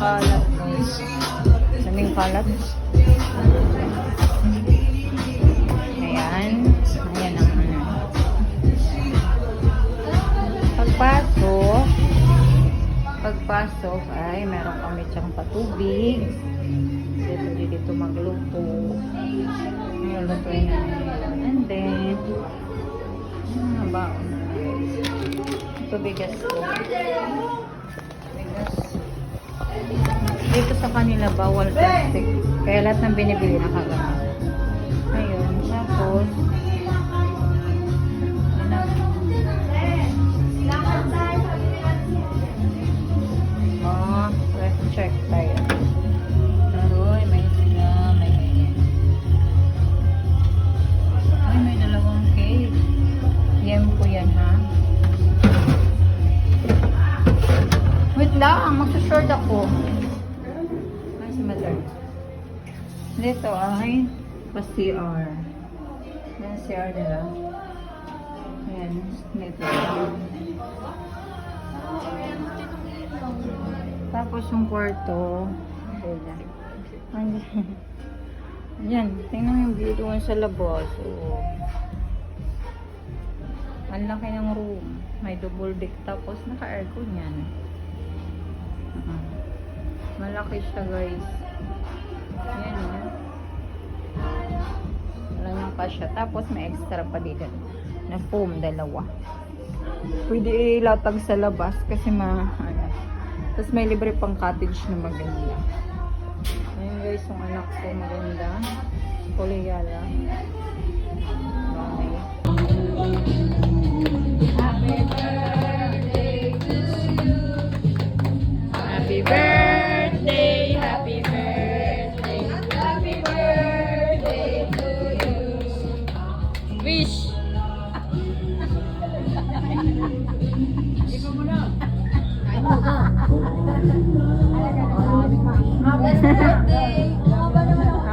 kalat, guys. Daming kalat. Ayan. Ayan ang ano. Pagpasok ay meron kami siyang patubig. Dito magluto. Ngayon lutuin na nila. And then, baon na guys. Ito bigas ko. Bigas. Dito sa kanila bawal plastic. Kaya lahat ng binibili nakagamit. Ayun. Tapos, check tayo. Aroy, may sila, may ganyan. Ay, may dalawang cake. Yan po yan, ha? Wait lang, magsushort ako. Ay, si mother. Dito ay pa-CR. Yan, CR nila. Ayan, dito. Tapos yung kwarto. Ayan, tingnan yung view doon sa labas. So, ang laki ng room. May double deck. Tapos naka-aircon yan. Malaki siya, guys. Ayan, wala nang kasya. Tapos may extra pa dito na foam, dalawa. Pwede ilatag sa labas kasi tapos may libre pang cottage na maganda. Ayun guys, yung anak ko maganda. Kuliyala. Bye. Happy birthday to you. Happy birthday, happy birthday, happy birthday to you. Wish.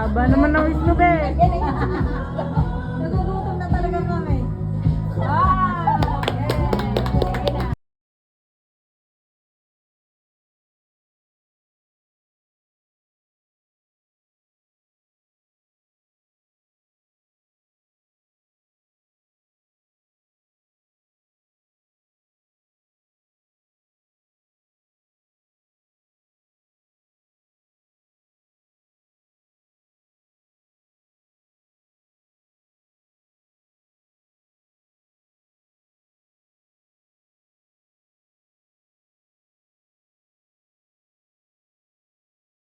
Haba naman